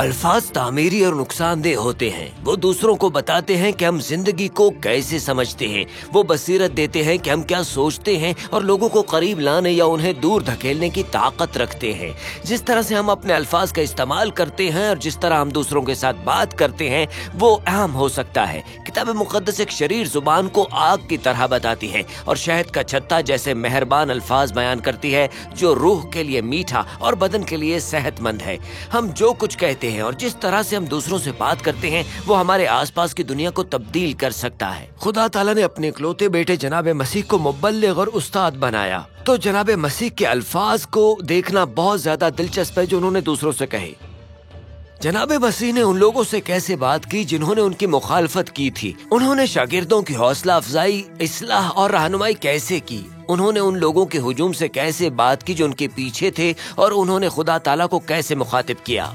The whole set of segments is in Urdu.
الفاظ تعمیری اور نقصان دہ ہوتے ہیں۔ وہ دوسروں کو بتاتے ہیں کہ ہم زندگی کو کیسے سمجھتے ہیں، وہ بصیرت دیتے ہیں کہ ہم کیا سوچتے ہیں اور لوگوں کو قریب لانے یا انہیں دور دھکیلنے کی طاقت رکھتے ہیں۔ جس طرح سے ہم اپنے الفاظ کا استعمال کرتے ہیں اور جس طرح ہم دوسروں کے ساتھ بات کرتے ہیں وہ اہم ہو سکتا ہے۔ کتاب مقدس ایک شریر زبان کو آگ کی طرح بتاتی ہے اور شہد کا چھتا جیسے مہربان الفاظ بیان کرتی ہے جو روح کے لیے میٹھا اور بدن کے لیے صحت مند ہے۔ ہم جو کچھ کہتے ہیں اور جس طرح سے ہم دوسروں سے بات کرتے ہیں وہ ہمارے آس پاس کی دنیا کو تبدیل کر سکتا ہے۔ خدا تعالیٰ نے اپنے اکلوتے بیٹے جناب مسیح کو مبلغ اور استاد بنایا، تو جناب مسیح کے الفاظ کو دیکھنا بہت زیادہ دلچسپ ہے جو انہوں نے دوسروں سے کہے۔ جناب مسیح نے ان لوگوں سے کیسے بات کی جنہوں نے ان کی مخالفت کی تھی؟ انہوں نے شاگردوں کی حوصلہ افزائی، اصلاح اور رہنمائی کیسے کی؟ انہوں نے ان لوگوں کے ہجوم سے کیسے بات کی جو ان کے پیچھے تھے اور انہوں نے خدا تعالیٰ کو کیسے مخاطب کیا؟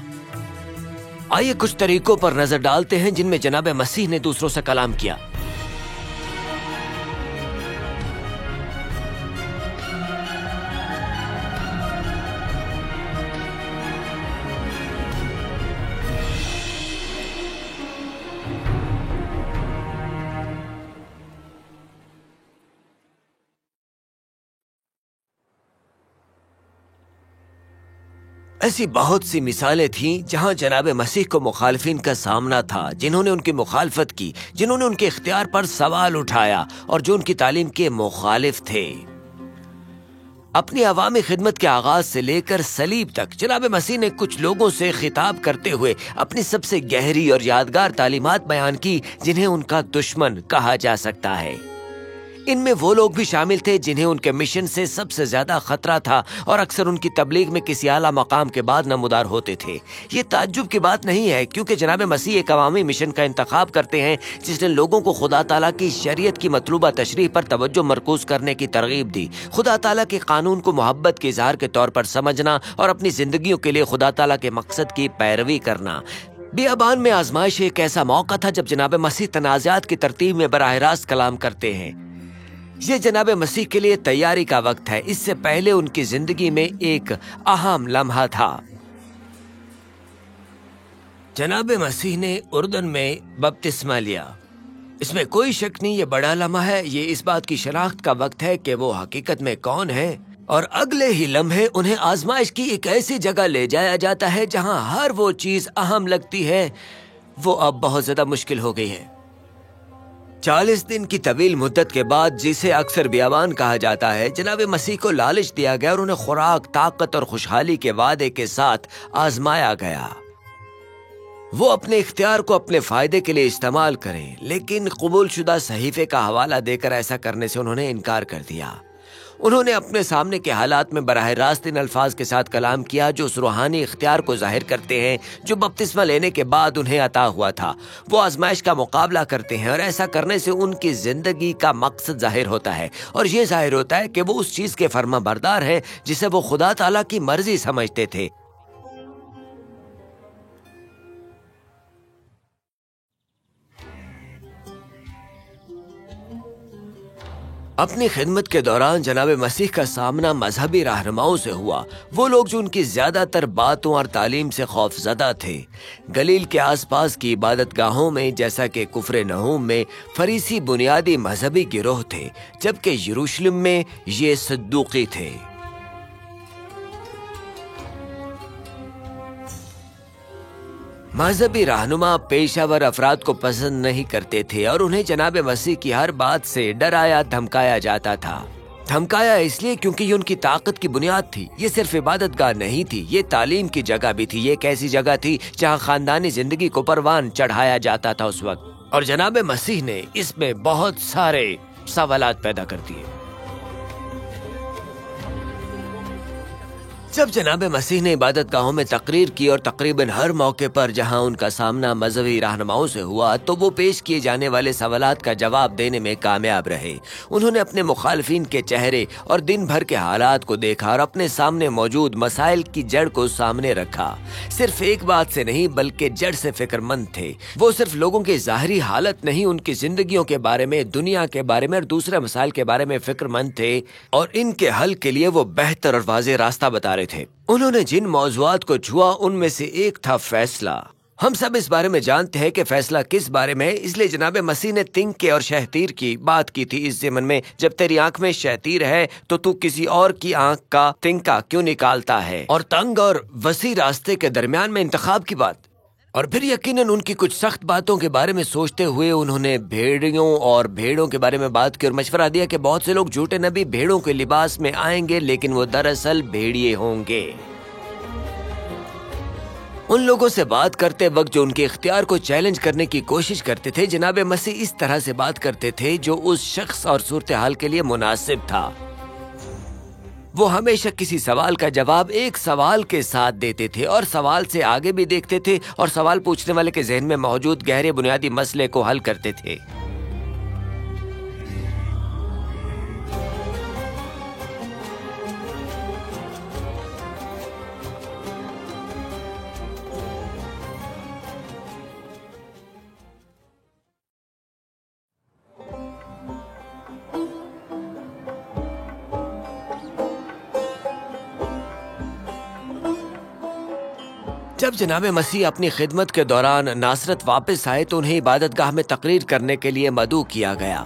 آئیے کچھ طریقوں پر نظر ڈالتے ہیں جن میں جناب مسیح نے دوسروں سے کلام کیا۔ ایسی بہت سی مثالیں تھیں جہاں جناب مسیح کو مخالفین کا سامنا تھا، جنہوں نے ان کی مخالفت کی، جنہوں نے ان کے اختیار پر سوال اٹھایا اور جو ان کی تعلیم کے مخالف تھے۔ اپنی عوامی خدمت کے آغاز سے لے کر صلیب تک جناب مسیح نے کچھ لوگوں سے خطاب کرتے ہوئے اپنی سب سے گہری اور یادگار تعلیمات بیان کی جنہیں ان کا دشمن کہا جا سکتا ہے۔ ان میں وہ لوگ بھی شامل تھے جنہیں ان کے مشن سے سب سے زیادہ خطرہ تھا اور اکثر ان کی تبلیغ میں کسی اعلیٰ مقام کے بعد نمودار ہوتے تھے۔ یہ تعجب کی بات نہیں ہے کیونکہ جناب مسیح ایک عوامی مشن کا انتخاب کرتے ہیں جس نے لوگوں کو خدا تعالیٰ کی شریعت کی مطلوبہ تشریح پر توجہ مرکوز کرنے کی ترغیب دی، خدا تعالیٰ کے قانون کو محبت کے اظہار کے طور پر سمجھنا اور اپنی زندگیوں کے لیے خدا تعالیٰ کے مقصد کی پیروی کرنا۔ بیابان میں آزمائش ایک ایسا موقع تھا جب جناب مسیح تنازعات کی ترتیب میں براہ راست کلام کرتے ہیں۔ یہ جناب مسیح کے لیے تیاری کا وقت ہے۔ اس سے پہلے ان کی زندگی میں ایک اہم لمحہ تھا۔ جناب مسیح نے اردن میں بپتسمہ لیا۔ اس میں کوئی شک نہیں، یہ بڑا لمحہ ہے۔ یہ اس بات کی شناخت کا وقت ہے کہ وہ حقیقت میں کون ہے، اور اگلے ہی لمحے انہیں آزمائش کی ایک ایسی جگہ لے جایا جاتا ہے جہاں ہر وہ چیز اہم لگتی ہے وہ اب بہت زیادہ مشکل ہو گئی ہے۔ 40 دن کی طویل مدت کے بعد، جسے اکثر بیابان کہا جاتا ہے، جناب مسیح کو لالچ دیا گیا اور انہیں خوراک، طاقت اور خوشحالی کے وعدے کے ساتھ آزمایا گیا۔ وہ اپنے اختیار کو اپنے فائدے کے لیے استعمال کریں، لیکن قبول شدہ صحیفے کا حوالہ دے کر ایسا کرنے سے انہوں نے انکار کر دیا۔ انہوں نے اپنے سامنے کے حالات میں براہ راست ان الفاظ کے ساتھ کلام کیا جو اس روحانی اختیار کو ظاہر کرتے ہیں جو بپتسمہ لینے کے بعد انہیں عطا ہوا تھا۔ وہ آزمائش کا مقابلہ کرتے ہیں اور ایسا کرنے سے ان کی زندگی کا مقصد ظاہر ہوتا ہے، اور یہ ظاہر ہوتا ہے کہ وہ اس چیز کے فرما بردار ہیں جسے وہ خدا تعالیٰ کی مرضی سمجھتے تھے۔ اپنی خدمت کے دوران جناب مسیح کا سامنا مذہبی رہنماؤں سے ہوا، وہ لوگ جو ان کی زیادہ تر باتوں اور تعلیم سے خوف زدہ تھے۔ گلیل کے آس پاس کی عبادت گاہوں میں، جیسا کہ کفر نحوم میں، فریسی بنیادی مذہبی گروہ تھے، جبکہ یروشلم میں یہ صدوقی تھے۔ مذہبی رہنما پیشہ ور افراد کو پسند نہیں کرتے تھے اور انہیں جناب مسیح کی ہر بات سے ڈرایا دھمکایا جاتا تھا۔ دھمکایا اس لیے کیونکہ یہ ان کی طاقت کی بنیاد تھی۔ یہ صرف عبادت گاہ نہیں تھی، یہ تعلیم کی جگہ بھی تھی۔ یہ ایک ایسی جگہ تھی جہاں خاندانی زندگی کو پروان چڑھایا جاتا تھا اس وقت، اور جناب مسیح نے اس میں بہت سارے سوالات پیدا کر دیے۔ جب جناب مسیح نے عبادت گاہوں میں تقریر کی اور تقریباً ہر موقع پر جہاں ان کا سامنا مذہبی رہنماؤں سے ہوا تو وہ پیش کیے جانے والے سوالات کا جواب دینے میں کامیاب رہے۔ انہوں نے اپنے مخالفین کے چہرے اور دن بھر کے حالات کو دیکھا اور اپنے سامنے موجود مسائل کی جڑ کو سامنے رکھا۔ صرف ایک بات سے نہیں بلکہ جڑ سے فکر مند تھے۔ وہ صرف لوگوں کی ظاہری حالت نہیں، ان کی زندگیوں کے بارے میں، دنیا کے بارے میں اور دوسرے مسائل کے بارے میں فکر مند تھے، اور ان کے حل کے لیے وہ بہتر اور واضح راستہ بتا رہے تھے۔ انہوں نے جن موضوعات کو چھوا ان میں سے ایک تھا فیصلہ۔ ہم سب اس بارے میں جانتے ہیں کہ فیصلہ کس بارے میں ہے، اس لیے جناب مسیح نے تنکے اور شہتیر کی بات کی تھی اس ضمن میں، جب تیری آنکھ میں شہتیر ہے تو کسی اور کی آنکھ کا تنکا کیوں نکالتا ہے؟ اور تنگ اور وسیع راستے کے درمیان میں انتخاب کی بات۔ اور پھر یقیناً ان کی کچھ سخت باتوں کے بارے میں سوچتے ہوئے انہوں نے بھیڑیوں اور بھیڑوں کے بارے میں بات کی اور مشورہ دیا کہ بہت سے لوگ جھوٹے نبی بھیڑوں کے لباس میں آئیں گے، لیکن وہ دراصل بھیڑیے ہوں گے۔ ان لوگوں سے بات کرتے وقت جو ان کے اختیار کو چیلنج کرنے کی کوشش کرتے تھے، جناب مسیح اس طرح سے بات کرتے تھے جو اس شخص اور صورتحال کے لیے مناسب تھا۔ وہ ہمیشہ کسی سوال کا جواب ایک سوال کے ساتھ دیتے تھے اور سوال سے آگے بھی دیکھتے تھے اور سوال پوچھنے والے کے ذہن میں موجود گہرے بنیادی مسئلے کو حل کرتے تھے۔ جب جناب مسیح اپنی خدمت کے دوران ناصرت واپس آئے تو انہیں عبادت گاہ میں تقریر کرنے کے لیے مدعو کیا گیا۔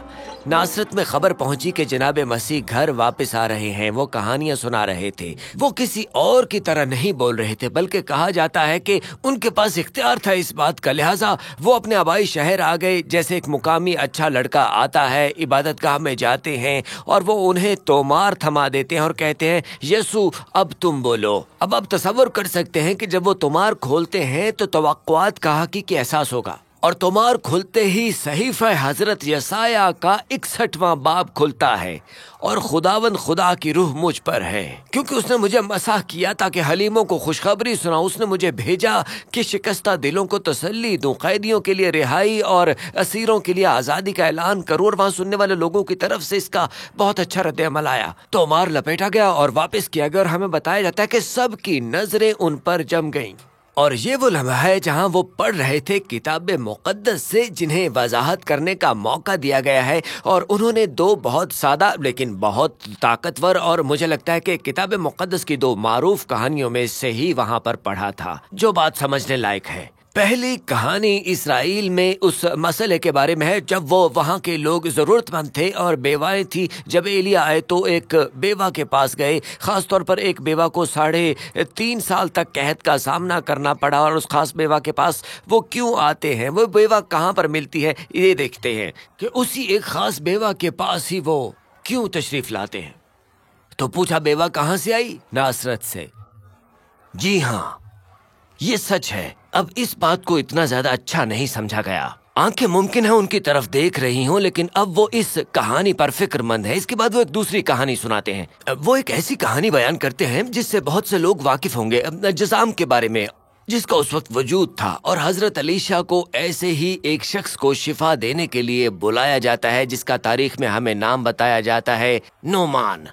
ناصرت میں خبر پہنچی کہ جناب مسیح گھر واپس آ رہے ہیں۔ وہ کہانیاں سنا رہے تھے۔ وہ کسی اور کی طرح نہیں بول رہے تھے، بلکہ کہا جاتا ہے کہ ان کے پاس اختیار تھا اس بات کا، لہٰذا وہ اپنے آبائی شہر آ گئے۔ جیسے ایک مقامی اچھا لڑکا آتا ہے، عبادت گاہ میں جاتے ہیں اور وہ انہیں تومار تھما دیتے ہیں اور کہتے ہیں یسوع اب تم بولو۔ اب آپ تصور کر سکتے ہیں کہ جب وہ تومار کھولتے ہیں تو توقعات کا حقیقی احساس ہوگا، اور تومار کھلتے ہی صحیفہ حضرت یسایہ کا 61واں باب کھلتا ہے، اور خداوند خدا کی روح مجھ پر ہے کیونکہ اس نے مجھے مسح کیا تاکہ حلیموں کو خوشخبری سناؤں۔ اس نے مجھے بھیجا کہ شکستہ دلوں کو تسلی دوں، قیدیوں کے لیے رہائی اور اسیروں کے لیے آزادی کا اعلان کروں۔ اور وہاں سننے والے لوگوں کی طرف سے اس کا بہت اچھا رد عمل آیا۔ تومار لپیٹا گیا اور واپس کیا گیا، اور ہمیں بتایا جاتا ہے کہ سب کی نظریں ان پر جم گئیں۔ اور یہ وہ لمحہ ہے جہاں وہ پڑھ رہے تھے کتاب مقدس سے، جنہیں وضاحت کرنے کا موقع دیا گیا ہے، اور انہوں نے دو بہت سادہ لیکن بہت طاقتور اور مجھے لگتا ہے کہ کتاب مقدس کی دو معروف کہانیوں میں سے ہی وہاں پر پڑھا تھا، جو بات سمجھنے لائق ہے۔ پہلی کہانی اسرائیل میں اس مسئلے کے بارے میں ہے جب وہ وہاں کے لوگ ضرورت مند تھے اور بیوائیں تھیں۔ جب ایلیا آئے تو ایک بیوہ کے پاس گئے، خاص طور پر ایک بیوہ کو 3.5 سال تک قحط کا سامنا کرنا پڑا، اور اس خاص بیوہ کے پاس وہ کیوں آتے ہیں، وہ بیوہ کہاں پر ملتی ہے، یہ دیکھتے ہیں کہ اسی ایک خاص بیوہ کے پاس ہی وہ کیوں تشریف لاتے ہیں۔ تو پوچھا بیوہ کہاں سے آئی؟ ناصرت سے۔ جی ہاں، یہ سچ ہے۔ اب اس بات کو اتنا زیادہ اچھا نہیں سمجھا گیا۔ آنکھیں ممکن ہے ان کی طرف دیکھ رہی ہوں، لیکن اب وہ اس کہانی پر فکر مند ہے۔ اس کے بعد وہ ایک دوسری کہانی سناتے ہیں۔ وہ ایک ایسی کہانی بیان کرتے ہیں جس سے بہت سے لوگ واقف ہوں گے، جزام کے بارے میں، جس کا اس وقت وجود تھا، اور حضرت علیشا کو ایسے ہی ایک شخص کو شفا دینے کے لیے بلایا جاتا ہے، جس کا تاریخ میں ہمیں نام بتایا جاتا ہے نعمان۔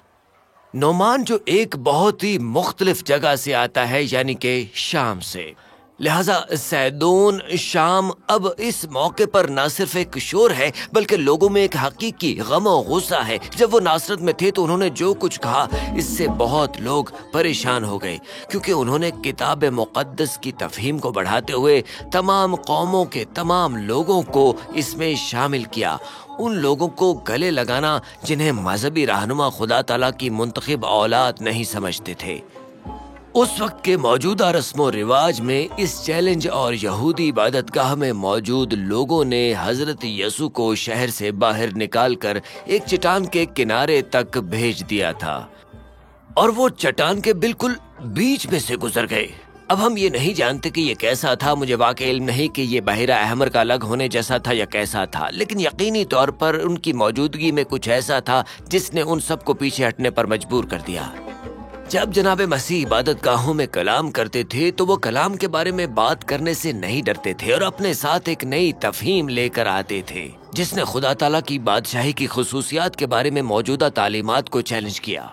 نعمان جو ایک بہت ہی مختلف جگہ سے آتا ہے، یعنی کہ شام سے۔ لہٰذا سیدون شام اب اس موقع پر نہ صرف ایک شور ہے بلکہ لوگوں میں ایک حقیقی غم و غصہ ہے۔ جب وہ ناصرت میں تھے تو انہوں نے جو کچھ کہا اس سے بہت لوگ پریشان ہو گئے، کیونکہ انہوں نے کتاب مقدس کی تفہیم کو بڑھاتے ہوئے تمام قوموں کے تمام لوگوں کو اس میں شامل کیا، ان لوگوں کو گلے لگانا جنہیں مذہبی رہنما خدا تعالیٰ کی منتخب اولاد نہیں سمجھتے تھے۔ اس وقت کے موجودہ رسم و رواج میں اس چیلنج اور یہودی عبادت گاہ میں موجود لوگوں نے حضرت یسوع کو شہر سے باہر نکال کر ایک چٹان کے کنارے تک بھیج دیا تھا، اور وہ چٹان کے بالکل بیچ میں سے گزر گئے۔ اب ہم یہ نہیں جانتے کہ یہ کیسا تھا، مجھے واقعی علم نہیں کہ یہ بحیرہ احمر کا الگ ہونے جیسا تھا یا کیسا تھا، لیکن یقینی طور پر ان کی موجودگی میں کچھ ایسا تھا جس نے ان سب کو پیچھے ہٹنے پر مجبور کر دیا۔ جب جناب مسیح عبادت گاہوں میں کلام کرتے تھے تو وہ کلام کے بارے میں بات کرنے سے نہیں ڈرتے تھے، اور اپنے ساتھ ایک نئی تفہیم لے کر آتے تھے جس نے خدا تعالیٰ کی بادشاہی کی خصوصیات کے بارے میں موجودہ تعلیمات کو چیلنج کیا۔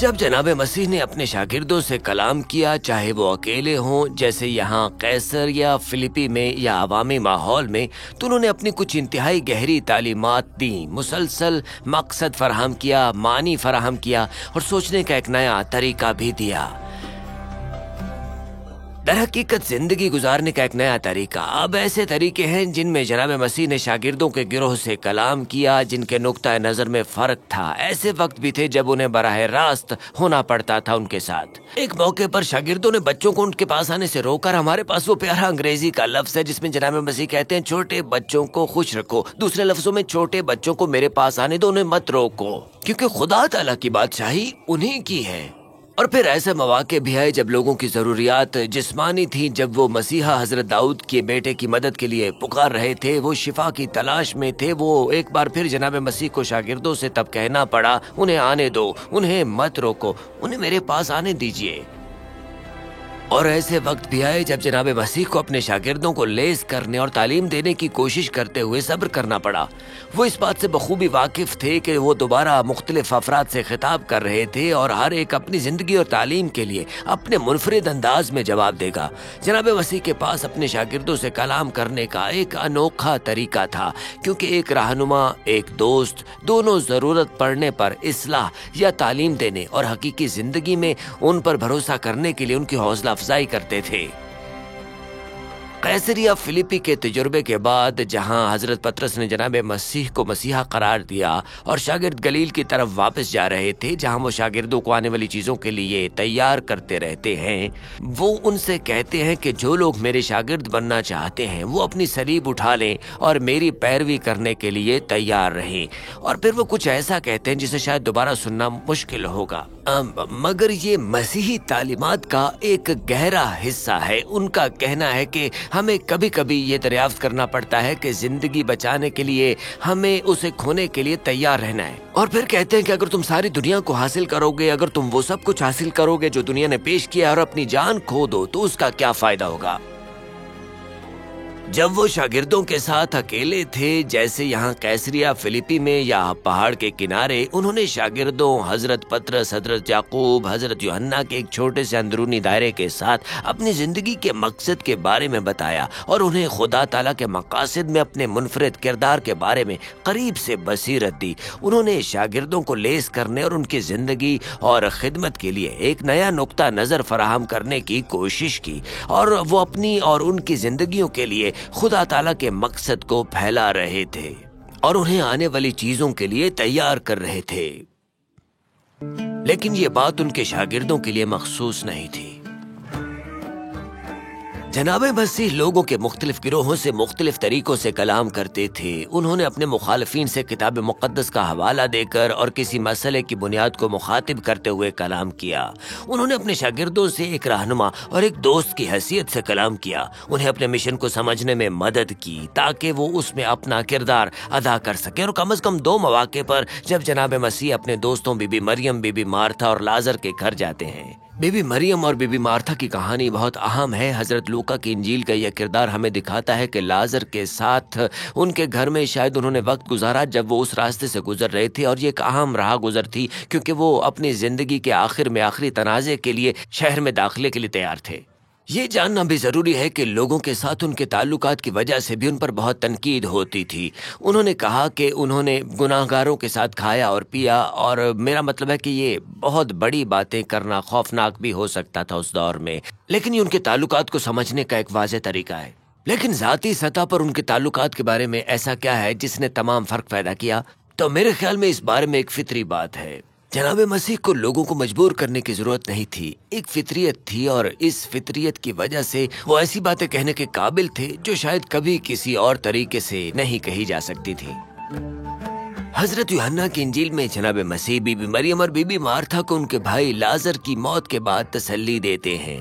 جب جناب مسیح نے اپنے شاگردوں سے کلام کیا، چاہے وہ اکیلے ہوں جیسے یہاں قیصر یا فلپی میں یا عوامی ماحول میں، تو انہوں نے اپنی کچھ انتہائی گہری تعلیمات دیں، مسلسل مقصد فراہم کیا، معنی فراہم کیا اور سوچنے کا ایک نیا طریقہ بھی دیا۔ در حقیقت زندگی گزارنے کا ایک نیا طریقہ۔ اب ایسے طریقے ہیں جن میں جناب مسیح نے شاگردوں کے گروہ سے کلام کیا جن کے نقطہ نظر میں فرق تھا۔ ایسے وقت بھی تھے جب انہیں براہ راست ہونا پڑتا تھا ان کے ساتھ۔ ایک موقع پر شاگردوں نے بچوں کو ان کے پاس آنے سے روکا۔ ہمارے پاس وہ پیارا انگریزی کا لفظ ہے جس میں جناب مسیح کہتے ہیں چھوٹے بچوں کو خوش رکھو۔ دوسرے لفظوں میں چھوٹے بچوں کو میرے پاس آنے دو، انہیں مت روکو، کیونکہ خدا تعالیٰ کی بادشاہی انہیں کی ہے۔ اور پھر ایسے مواقع بھی آئے جب لوگوں کی ضروریات جسمانی تھیں، جب وہ مسیحا حضرت داؤد کے بیٹے کی مدد کے لیے پکار رہے تھے، وہ شفا کی تلاش میں تھے۔ وہ ایک بار پھر جناب مسیح کو شاگردوں سے تب کہنا پڑا، انہیں آنے دو، انہیں مت روکو، انہیں میرے پاس آنے دیجیے۔ اور ایسے وقت بھی آئے جب جناب مسیح کو اپنے شاگردوں کو لیس کرنے اور تعلیم دینے کی کوشش کرتے ہوئے صبر کرنا پڑا۔ وہ اس بات سے بخوبی واقف تھے کہ وہ دوبارہ مختلف افراد سے خطاب کر رہے تھے اور ہر ایک اپنی زندگی اور تعلیم کے لیے اپنے منفرد انداز میں جواب دے گا۔ جناب مسیح کے پاس اپنے شاگردوں سے کلام کرنے کا ایک انوکھا طریقہ تھا، کیونکہ ایک رہنما، ایک دوست، دونوں ضرورت پڑنے پر اصلاح یا تعلیم دینے اور حقیقی زندگی میں ان پر بھروسہ کرنے کے لیے ان کی حوصلہ افزائی کرتے تھے۔ قیصریہ فلپی کے تجربے کے بعد جہاں حضرت پطرس نے جناب مسیح کو مسیحا قرار دیا اور شاگرد گلیل کی طرف واپس جا رہے تھے جہاں وہ شاگردوں کو آنے والی چیزوں کے لیے تیار کرتے رہتے ہیں، وہ ان سے کہتے ہیں کہ جو لوگ میرے شاگرد بننا چاہتے ہیں وہ اپنی صلیب اٹھا لیں اور میری پیروی کرنے کے لیے تیار رہیں۔ اور پھر وہ کچھ ایسا کہتے ہیں جسے شاید دوبارہ سننا مشکل ہوگا، مگر یہ مسیحی تعلیمات کا ایک گہرا حصہ ہے۔ ان کا کہنا ہے کہ ہمیں کبھی کبھی یہ دریافت کرنا پڑتا ہے کہ زندگی بچانے کے لیے ہمیں اسے کھونے کے لیے تیار رہنا ہے۔ اور پھر کہتے ہیں کہ اگر تم ساری دنیا کو حاصل کرو گے، اگر تم وہ سب کچھ حاصل کرو گے جو دنیا نے پیش کیا اور اپنی جان کھو دو تو اس کا کیا فائدہ ہوگا؟ جب وہ شاگردوں کے ساتھ اکیلے تھے جیسے یہاں قیصریہ فلپی میں یا پہاڑ کے کنارے، انہوں نے شاگردوں حضرت پطرس، حضرت یعقوب، حضرت یوحنا کے ایک چھوٹے سے اندرونی دائرے کے ساتھ اپنی زندگی کے مقصد کے بارے میں بتایا اور انہیں خدا تعالیٰ کے مقاصد میں اپنے منفرد کردار کے بارے میں قریب سے بصیرت دی۔ انہوں نے شاگردوں کو لیس کرنے اور ان کی زندگی اور خدمت کے لیے ایک نیا نقطہ نظر فراہم کرنے کی کوشش کی، اور وہ اپنی اور ان کی زندگیوں کے لیے خدا تعالیٰ کے مقصد کو پھیلا رہے تھے اور انہیں آنے والی چیزوں کے لیے تیار کر رہے تھے۔ لیکن یہ بات ان کے شاگردوں کے لیے مخصوص نہیں تھی۔ جناب مسیح لوگوں کے مختلف گروہوں سے مختلف طریقوں سے کلام کرتے تھے۔ انہوں نے اپنے مخالفین سے کتاب مقدس کا حوالہ دے کر اور کسی مسئلے کی بنیاد کو مخاطب کرتے ہوئے کلام کیا۔ انہوں نے اپنے شاگردوں سے ایک رہنما اور ایک دوست کی حیثیت سے کلام کیا، انہیں اپنے مشن کو سمجھنے میں مدد کی تاکہ وہ اس میں اپنا کردار ادا کر سکیں۔ اور کم از کم 2 مواقع پر جب جناب مسیح اپنے دوستوں بی بی مریم، بی بی مارتھا اور لازر کے گھر جاتے ہیں۔ بی بی مریم اور بی بی مارتھا کی کہانی بہت اہم ہے۔ حضرت لوقا کی انجیل کا یہ کردار ہمیں دکھاتا ہے کہ لازر کے ساتھ ان کے گھر میں شاید انہوں نے وقت گزارا جب وہ اس راستے سے گزر رہے تھے، اور یہ ایک اہم راہ گزر تھی کیونکہ وہ اپنی زندگی کے آخر میں آخری تنازع کے لیے شہر میں داخلے کے لیے تیار تھے۔ یہ جاننا بھی ضروری ہے کہ لوگوں کے ساتھ ان کے تعلقات کی وجہ سے بھی ان پر بہت تنقید ہوتی تھی۔ انہوں نے کہا کہ انہوں نے گناہگاروں کے ساتھ کھایا اور پیا، اور میرا مطلب ہے کہ یہ بہت بڑی باتیں کرنا خوفناک بھی ہو سکتا تھا اس دور میں، لیکن یہ ان کے تعلقات کو سمجھنے کا ایک واضح طریقہ ہے۔ لیکن ذاتی سطح پر ان کے تعلقات کے بارے میں ایسا کیا ہے جس نے تمام فرق پیدا کیا؟ تو میرے خیال میں اس بارے میں ایک فطری بات ہے۔ جناب مسیح کو لوگوں کو مجبور کرنے کی ضرورت نہیں تھی، ایک فطریت تھی، اور اس فطریت کی وجہ سے وہ ایسی باتیں کہنے کے قابل تھے جو شاید کبھی کسی اور طریقے سے نہیں کہی جا سکتی تھی۔ حضرت یوحنا کی انجیل میں جناب مسیح بی بی مریم اور بی بی مارتھا کو ان کے بھائی لازر کی موت کے بعد تسلی دیتے ہیں۔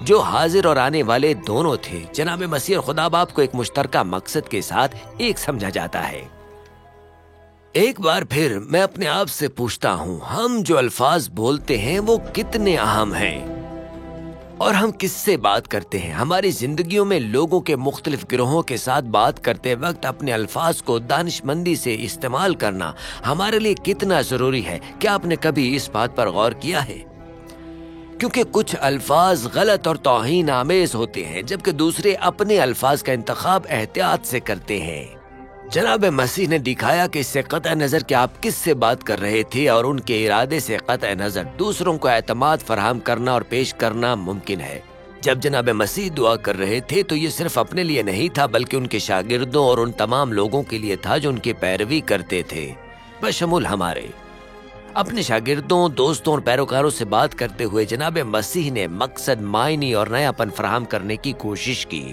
جو حاضر اور آنے والے دونوں تھے، جناب مسیح اور خدا باپ کو ایک مشترکہ مقصد کے ساتھ ایک سمجھا جاتا ہے۔ ایک بار پھر میں اپنے آپ سے پوچھتا ہوں، ہم جو الفاظ بولتے ہیں وہ کتنے اہم ہیں؟ اور ہم کس سے بات کرتے ہیں؟ ہماری زندگیوں میں لوگوں کے مختلف گروہوں کے ساتھ بات کرتے وقت اپنے الفاظ کو دانشمندی سے استعمال کرنا ہمارے لیے کتنا ضروری ہے؟ کیا آپ نے کبھی اس بات پر غور کیا ہے؟ کیونکہ کچھ الفاظ غلط اور توہین آمیز ہوتے ہیں، جبکہ دوسرے اپنے الفاظ کا انتخاب احتیاط سے کرتے ہیں۔ جناب مسیح نے دکھایا کہ اس سے قطع نظر کہ آپ کس سے بات کر رہے تھے اور ان کے ارادے سے قطع نظر دوسروں کو اعتماد فراہم کرنا اور پیش کرنا ممکن ہے۔ جب جناب مسیح دعا کر رہے تھے تو یہ صرف اپنے لیے نہیں تھا، بلکہ ان کے شاگردوں اور ان تمام لوگوں کے لیے تھا جو ان کی پیروی کرتے تھے، بشمول ہمارے۔ اپنے شاگردوں، دوستوں اور پیروکاروں سے بات کرتے ہوئے جناب مسیح نے مقصد، معنی اور نیا پن فراہم کرنے کی کوشش کی۔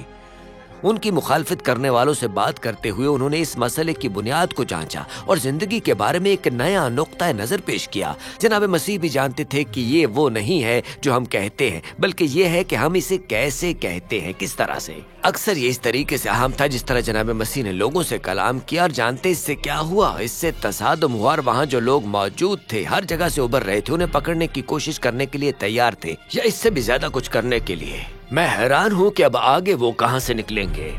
ان کی مخالفت کرنے والوں سے بات کرتے ہوئے انہوں نے اس مسئلے کی بنیاد کو جانچا اور زندگی کے بارے میں ایک نیا نقطہ نظر پیش کیا۔ جناب مسیح بھی جانتے تھے کہ یہ وہ نہیں ہے جو ہم کہتے ہیں، بلکہ یہ ہے کہ ہم اسے کیسے کہتے ہیں، کس طرح سے۔ اکثر یہ اس طریقے سے اہم تھا جس طرح جناب مسیح نے لوگوں سے کلام کیا، اور جانتے اس سے کیا ہوا؟ اس سے تصادم ہوا، اور وہاں جو لوگ موجود تھے ہر جگہ سے ابھر رہے تھے، انہیں پکڑنے کی کوشش کرنے کے لیے تیار تھے، یا اس سے بھی زیادہ کچھ کرنے کے لیے۔ میں حیران ہوں کہ اب آگے وہ کہاں سے نکلیں گے۔